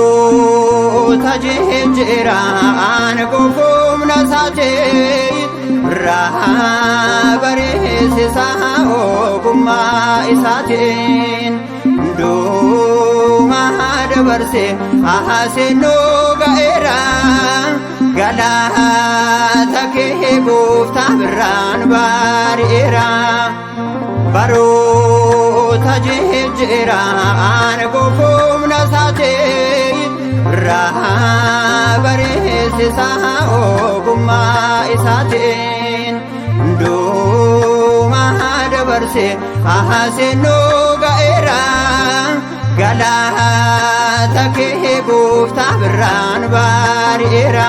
baroota jijjiiraan gofumna isaati bareessisaa ogummaa isaatiin hundumaa dabarsee haasennoo ga'eera galaata kee gooftaa birraan bari'eera baroota jijjiiraan gofumna isaati bareessisaa ogummaa isaatiin hundumaa dabarsee haasennoo ga'eera galaata kee gooftaa birraan bari'eera.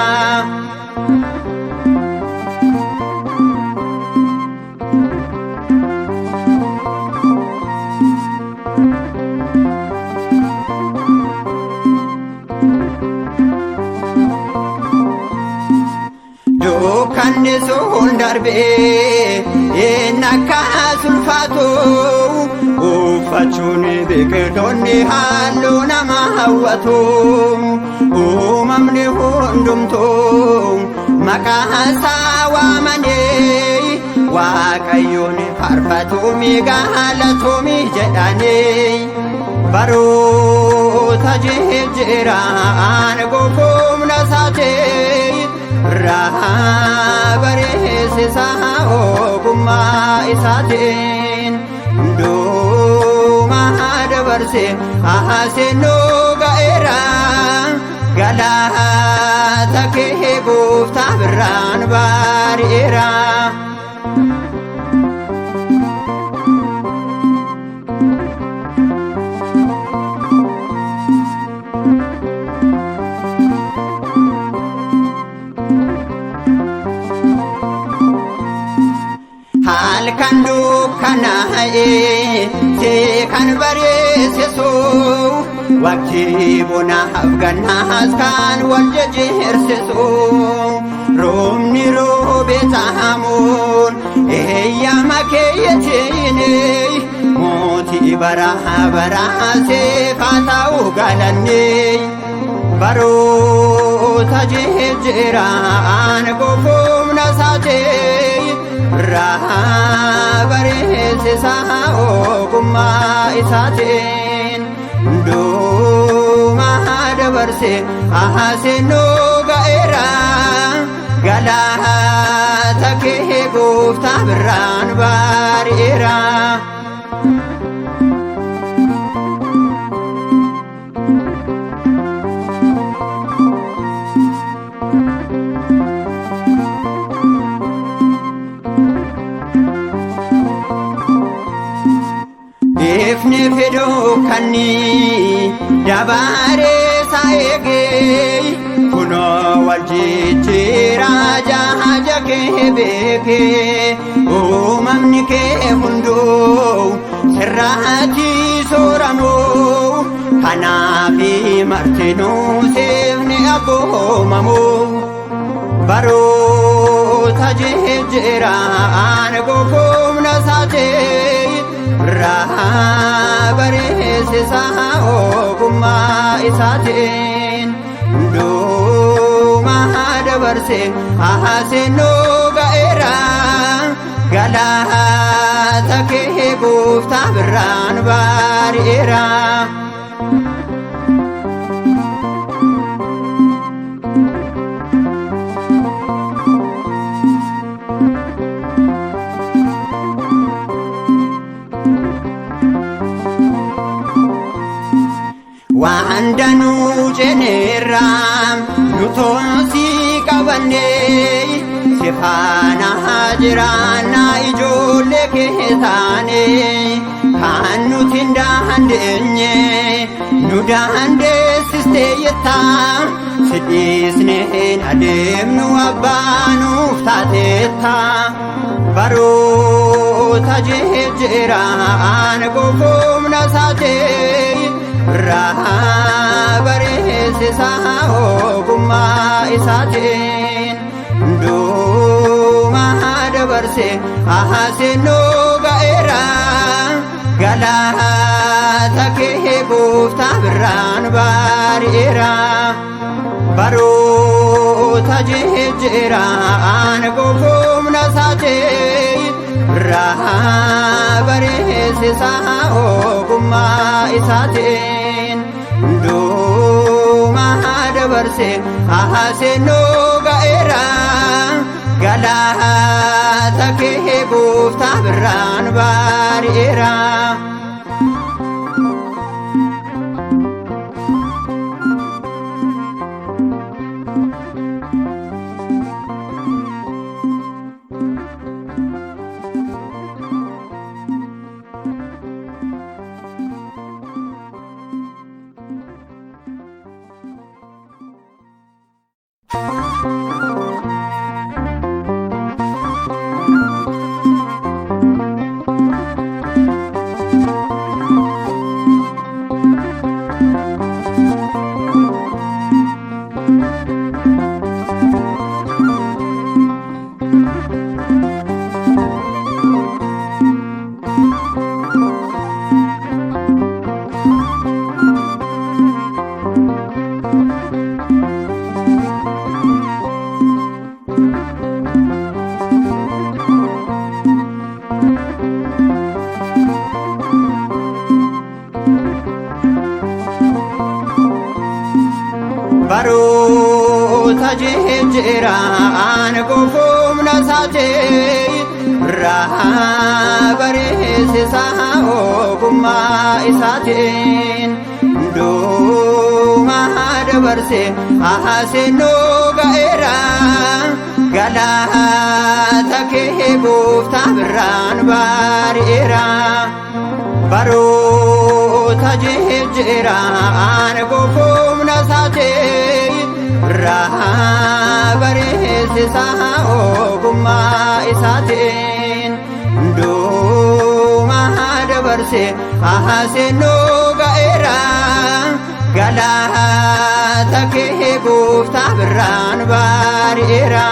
Dukkanni sun darbee akka sulfaatu uffachuun biqiltoonni halluu nama hawwatu uumamni hundumtuu maqaa isaa waamanii waaqayyoon faarfatuumi galatuumi jedhanii baroota jijjiiraan gofumna isaati bareessisaa ogummaa isaatiin hundumaa dabarsee haasennoo ga'eera galaata kee gooftaa birraan bari'eera. Halkan dukkanaa'ee kan bareessisu waqtii bonaaf gannaas kan wal jijjiirsisu roobni roobee saamuun eeyyama keeyyatiin mootii baraa baraa seefaa ta'uu galanne baroota jijjiiraan gofumna isaati bareessisaa ogummaa isaatiin hundumaa dabarsee haasennoo ga'eera galaata kee gooftaa birraan bari'eera. Ifni fedhuu kanni dabaree saayegee kunoo wal jijjiiraa jahaja kee beekee uumamni kee hunduu sirraatti sooramuu kanaafi martinuu seefni abboomamuu baroota jijjiiraan gofumna isaati bareessisaa ogummaa isaatiin hundumaa dabarsee haasennoo ga'eera galaata kee gooftaa birraan bari'eera. Waan danuu jeneerraa nutonsi qabanne sifana hajirana ijole keetane kan nutin dahandenye nu dahandesiste yetta sidisne ademnu abanu fateta baro tajejera an gofum nasate rahabare se sao gumma isatin do mahadabarse ahase no gaera galata ke gufta bran barira baro tajejera an gofum nasate rahabare se sao gumma isatin do mahadabarse ahase no gaera galata ke gufta bran barira baro tajejera an gofum nasate rahabare se sao gumma isatin do mahadabarse ahase no gaera galata ke gufta bran barira baro tajejera an gofum nasate rahabare se sao gumma isatin do mahadabarse ahase no gaera galata ke gufta bran barira